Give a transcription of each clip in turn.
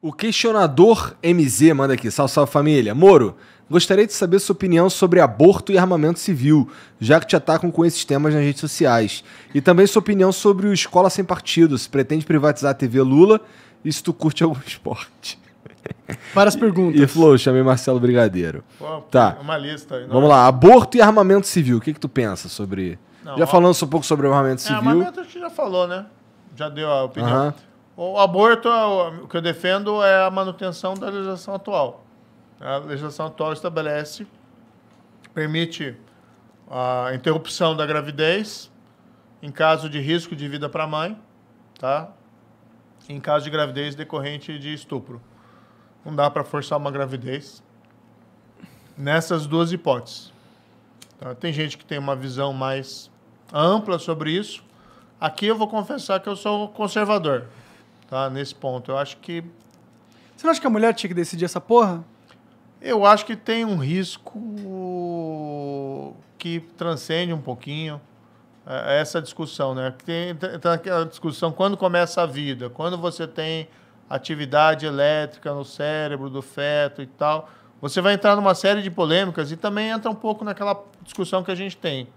O questionador MZ manda aqui, salve, salve família. Moro, gostaria de saber sua opinião sobre aborto e armamento civil, já que te atacam com esses temas nas redes sociais. E também sua opinião sobre o Escola Sem Partido, se pretende privatizar a TV Lula e se tu curte algum esporte. Várias perguntas. E Flow, chamei Marcelo Brigadeiro. Pô, Tá. Uma lista aí. Vamos lá, aborto e armamento civil, o que tu pensa sobre... Não, já falamos um pouco sobre o armamento civil. Armamento a gente já falou, né? Já deu a opinião. Aham. O aborto, o que eu defendo é a manutenção da legislação atual. A legislação atual estabelece, permite a interrupção da gravidez em caso de risco de vida para a mãe, tá? Em caso de gravidez decorrente de estupro. Não dá para forçar uma gravidez nessas duas hipóteses. Tá? Tem gente que tem uma visão mais ampla sobre isso. Aqui eu vou confessar que eu sou conservador. Tá, nesse ponto. Eu acho que... Você não acha que a mulher tinha que decidir essa porra? Eu acho que tem um risco que transcende um pouquinho essa discussão, né? Tem aquela discussão quando começa a vida, quando você tem atividade elétrica no cérebro do feto e tal, você vai entrar numa série de polêmicas e também entra um pouco naquela discussão que a gente tem.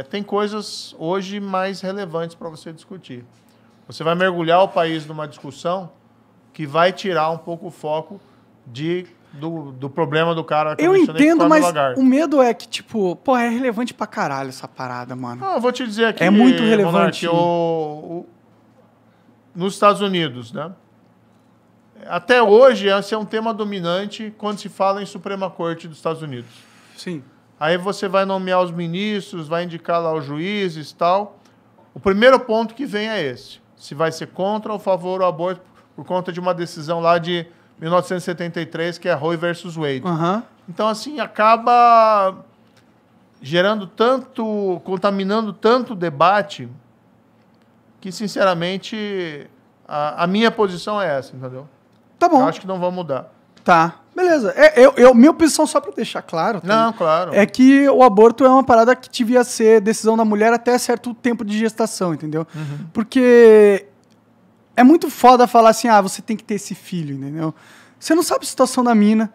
Tem coisas hoje mais relevantes para você discutir. Você vai mergulhar o país numa discussão que vai tirar um pouco o foco do problema do cara que eu entendo, mas lagarto. O medo é que, tipo, pô, é relevante pra caralho essa parada, mano. Não, eu vou te dizer aqui, é muito relevante. Monark, nos Estados Unidos, né? Até hoje, esse é um tema dominante quando se fala em Suprema Corte dos Estados Unidos. Sim. Aí você vai nomear os ministros, vai indicar lá os juízes e tal. O primeiro ponto que vem é esse. Se vai ser contra ou a favor do aborto por conta de uma decisão lá de 1973, que é Roe versus Wade. Uhum. Então, assim, acaba contaminando tanto o debate, que, sinceramente, a minha posição é essa, entendeu? Tá bom. Eu acho que não vão mudar. Tá, beleza. Minha posição, só pra deixar claro... Não, claro. É que o aborto é uma parada que devia ser decisão da mulher até certo tempo de gestação, entendeu? Uhum. Porque é muito foda falar assim, você tem que ter esse filho, entendeu? Você não sabe a situação da mina,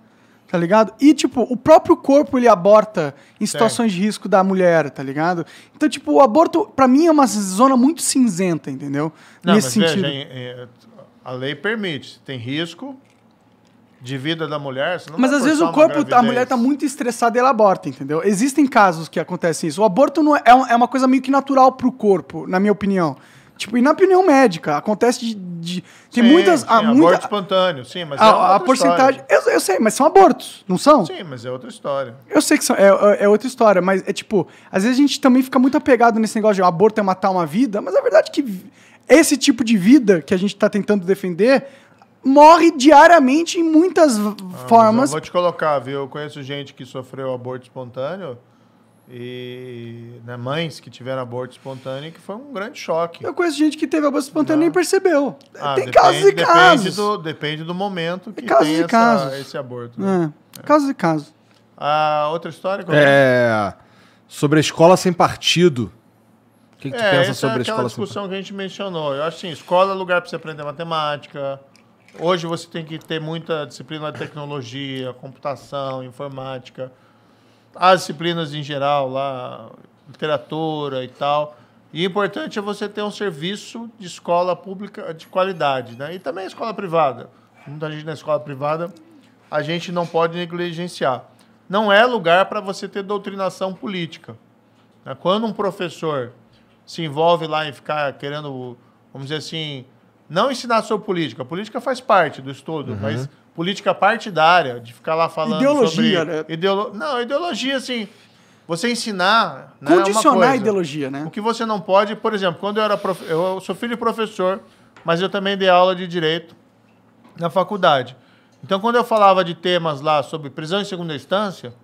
tá ligado? E, tipo, o próprio corpo, ele aborta em situações de risco da mulher, tá ligado? Então, tipo, o aborto, pra mim, é uma zona muito cinzenta, entendeu? Não, nesse mas sentido. veja, a lei permite. Tem risco de vida da mulher, você não Mas vai às vezes forçar o corpo, uma a mulher tá muito estressada e ela aborta, entendeu? Existem casos que acontecem isso. O aborto não é uma coisa meio que natural pro corpo, na minha opinião. Tipo, e na opinião médica, acontece tem muitas... aborto espontâneo, sim, mas a porcentagem... Eu sei, mas são abortos, não são? Sim, mas é outra história. Eu sei que é outra história, mas é tipo... Às vezes a gente também fica muito apegado nesse negócio de aborto é matar uma vida, mas a verdade é que esse tipo de vida que a gente tá tentando defender morre diariamente em muitas formas. Eu vou te colocar, viu? Eu conheço gente que sofreu aborto espontâneo e mães que tiveram aborto espontâneo que foi um grande choque. Eu conheço gente que teve aborto espontâneo e nem percebeu. Tem depende, casos e casos. Depende do momento que casos tem e casos. esse aborto. Né? Casos e casos. Outra história? Sobre a escola sem partido. O que tu pensa sobre a escola sem partido? É aquela discussão que a gente mencionou. Eu acho assim, escola é lugar para você aprender matemática. Hoje você tem que ter muita disciplina de tecnologia, computação, informática, as disciplinas em geral, lá, literatura e tal. E o importante é você ter um serviço de escola pública de qualidade, né? E também a escola privada. Muita gente na escola privada a gente não pode negligenciar. Não é lugar para você ter doutrinação política. Né? Quando um professor se envolve lá em ficar querendo, vamos dizer assim, não ensinar sobre política. A política faz parte do estudo, mas política partidária, de ficar lá falando ideologia, sobre... né? Não, ideologia, assim, você ensinar... Condicionar é uma coisa. a ideologia, né? O que você não pode... Por exemplo, quando eu sou filho de professor, mas eu também dei aula de Direito na faculdade. Então, quando eu falava de temas lá sobre prisão em segunda instância,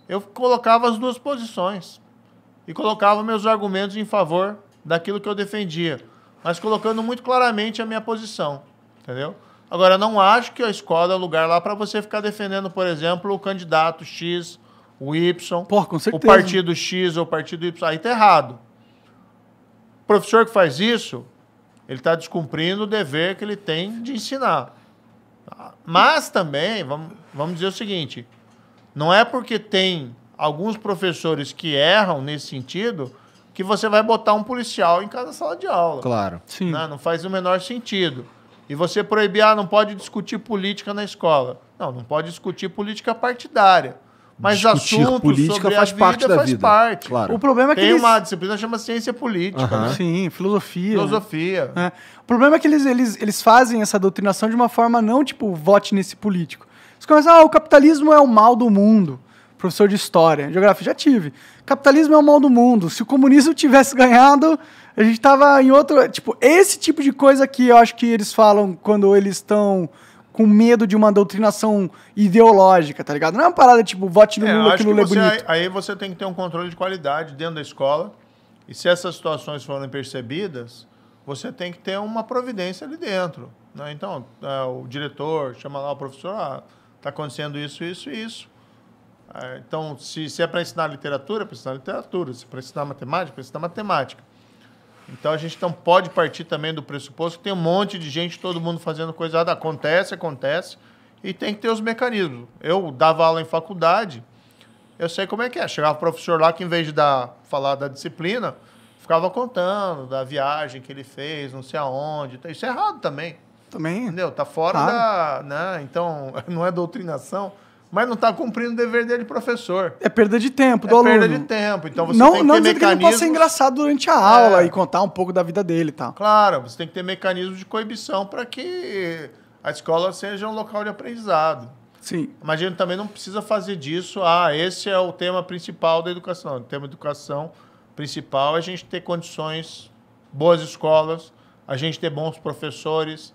eu colocava as duas posições e colocava meus argumentos em favor daquilo que eu defendia, mas colocando muito claramente a minha posição, entendeu? Agora, não acho que a escola é o lugar lá para você ficar defendendo, por exemplo, o candidato X, o Y, com certeza. o partido X ou o partido Y. Aí tá errado. O professor que faz isso, ele está descumprindo o dever que ele tem de ensinar. Mas também, vamos dizer o seguinte, não é porque tem alguns professores que erram nesse sentido que você vai botar um policial em cada sala de aula. Claro. Sim. Né? Não faz o menor sentido. E você proibir, não pode discutir política na escola. Não pode discutir política partidária. Mas Discutir assuntos política sobre faz a vida parte da faz vida. parte. Claro. O problema é que Tem eles... uma disciplina que chama ciência política. Né? Sim, filosofia. Filosofia. Né? O problema é que eles fazem essa doutrinação de uma forma não, tipo, vote nesse político. Eles começam, o capitalismo é o mal do mundo. Professor de história, geografia, já tive. Capitalismo é o mal do mundo. Se o comunismo tivesse ganhado, a gente tava em outro... Tipo, esse tipo de coisa que eu acho que eles falam quando eles estão com medo de uma doutrinação ideológica, tá ligado? Não é uma parada tipo, vote no Lula que Lula é bonito. Aí você tem que ter um controle de qualidade dentro da escola. E se essas situações forem percebidas, você tem que ter uma providência ali dentro. Né? Então, o diretor chama lá o professor, está acontecendo isso, isso e isso. Então, se é para ensinar literatura, é para ensinar literatura. Se é para ensinar matemática, é para ensinar matemática. Então, a gente não pode partir também do pressuposto que tem um monte de gente, todo mundo fazendo coisa errada. Acontece, e tem que ter os mecanismos. Eu dava aula em faculdade, eu sei como é que é. Chegava o professor lá que, em vez de falar da disciplina, ficava contando da viagem que ele fez, não sei aonde. Isso é errado também. Também. Entendeu? Tá fora da... Né? Então, não é doutrinação, mas não está cumprindo o dever dele, professor. É perda de tempo do aluno. É perda de tempo. Então você não, tem que não ter dizendo que ele não possa ser engraçado durante a aula e contar um pouco da vida dele e tal. Claro, você tem que ter mecanismos de coibição para que a escola seja um local de aprendizado. Sim. Mas a gente também não precisa fazer disso, esse é o tema principal da educação. O tema da educação principal é a gente ter condições, boas escolas, a gente ter bons professores,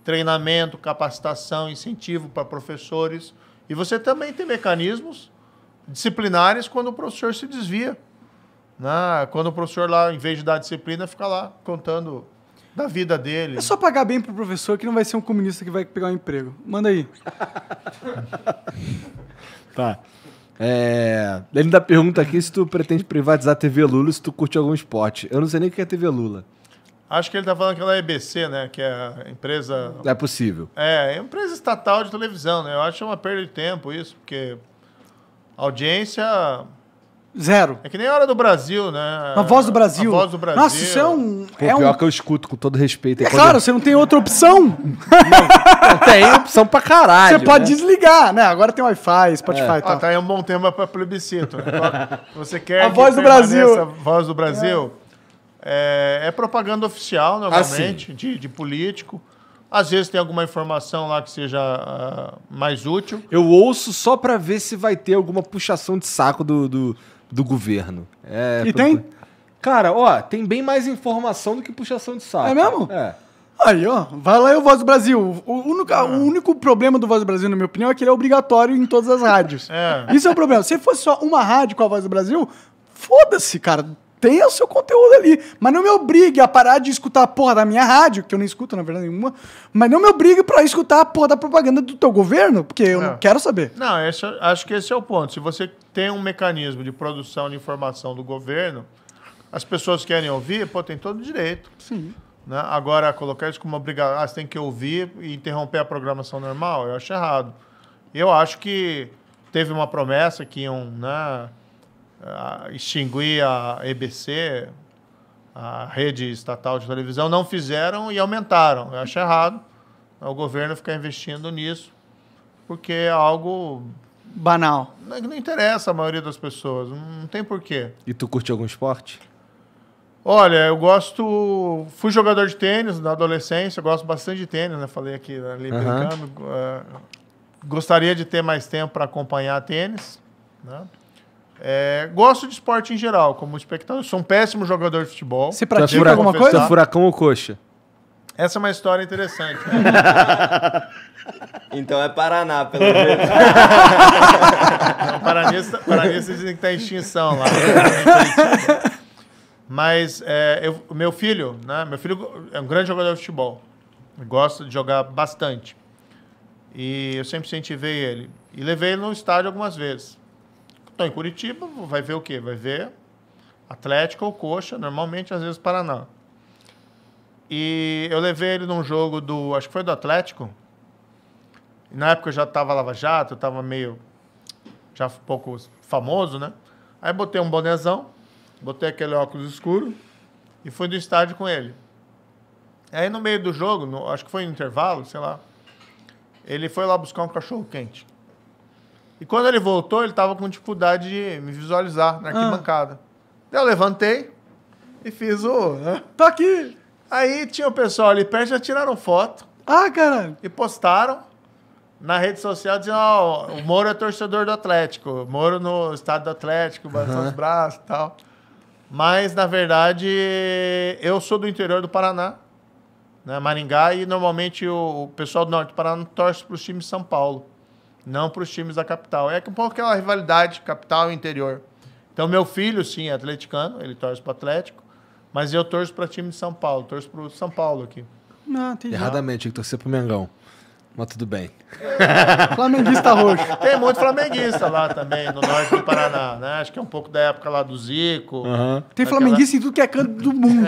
treinamento, capacitação, incentivo para professores. E você também tem mecanismos disciplinares quando o professor se desvia. Né? Quando o professor lá, em vez de dar disciplina, fica lá contando da vida dele. É só pagar bem pro professor que não vai ser um comunista que vai pegar um emprego. Manda aí. Tá. Ele ainda pergunta aqui se tu pretende privatizar a TV Lula, se tu curte algum esporte. Eu não sei nem o que é TV Lula. Acho que ele está falando que ela é EBC, né? Que é a empresa... É possível. É empresa estatal de televisão, né? Eu acho uma perda de tempo isso, porque a audiência... Zero. É que nem a Hora do Brasil, né? A Voz do Brasil. A Voz do Brasil. Nossa, isso é um... Pô, pior que eu escuto, com todo respeito. É claro, você não tem outra opção. Não tem opção pra caralho. Você pode desligar, né? Agora tem Wi-Fi, Spotify e tal. Tá aí um bom tema para plebiscito. Né? Você quer a Voz do Brasil. A Voz do Brasil é propaganda oficial, normalmente, de político. Às vezes tem alguma informação lá que seja mais útil. Eu ouço só pra ver se vai ter alguma puxação de saco do governo. E tem? Cara, tem bem mais informação do que puxação de saco. É mesmo? É. Aí, vai lá e o Voz do Brasil. O único problema do Voz do Brasil, na minha opinião, é que ele é obrigatório em todas as rádios. Isso é o problema. Se fosse só uma rádio com a Voz do Brasil, foda-se, cara. Tenha o seu conteúdo ali. Mas não me obrigue a parar de escutar a porra da minha rádio, que eu não escuto, na verdade, nenhuma. Mas não me obrigue pra escutar a porra da propaganda do teu governo, porque eu não quero saber. Não, acho que esse é o ponto. Se você tem um mecanismo de produção de informação do governo, as pessoas querem ouvir, tem todo o direito. Sim. Né? Agora, colocar isso como obrigação, você tem que ouvir e interromper a programação normal, eu acho errado. Eu acho que teve uma promessa que iam extinguir a EBC, a rede estatal de televisão, não fizeram e aumentaram. Eu acho errado o governo ficar investindo nisso, porque é algo... banal. Não interessa a maioria das pessoas, não tem porquê. E tu curte algum esporte? Olha, eu gosto... Fui jogador de tênis na adolescência, gosto bastante de tênis, né? Falei aqui ali brincando. Gostaria de ter mais tempo para acompanhar tênis, né? Gosto de esporte em geral, como espectador. Sou um péssimo jogador de futebol. Você pratica alguma coisa? Você é furacão ou coxa? Essa é uma história interessante. Né? Então é Paraná, pelo menos. Não, Paranense dizem que está em extinção lá. Mas o meu filho é um grande jogador de futebol. Gosta de jogar bastante. E eu sempre incentivei ele. E levei ele no estádio algumas vezes. Estou em Curitiba, vai ver o quê? Vai ver Atlético ou Coxa, normalmente, às vezes, Paraná. E eu levei ele num jogo acho que foi do Atlético. Na época eu já tava Lava Jato, eu tava meio, já um pouco famoso, né? Aí botei um bonezão, botei aquele óculos escuro e fui no estádio com ele. Aí no meio do jogo, acho que foi no intervalo, sei lá, ele foi lá buscar um cachorro quente. E quando ele voltou, ele tava com dificuldade de me visualizar na arquibancada. Daí eu levantei e fiz o... Tô aqui! Aí tinha o pessoal ali perto, já tiraram foto Ah, caralho! e postaram na rede social dizendo, ó, o Moro é torcedor do Atlético, o Moro no estádio do Atlético, balançando os braços e tal. Mas, na verdade, eu sou do interior do Paraná, né, Maringá, e normalmente o pessoal do norte do Paraná torce para os times de São Paulo, não para os times da capital. É um pouco aquela rivalidade capital e interior. Então, meu filho, sim, é atleticano, ele torce para o Atlético, mas eu torço para time de São Paulo, torço para o São Paulo aqui. Não, entendi. Erradamente, tinha que torcer pro Mengão. Mas tudo bem. Flamenguista roxo. Tem muito flamenguista lá também, no norte do Paraná, né? Acho que é um pouco da época lá do Zico. Tem flamenguista em tudo que é canto do mundo.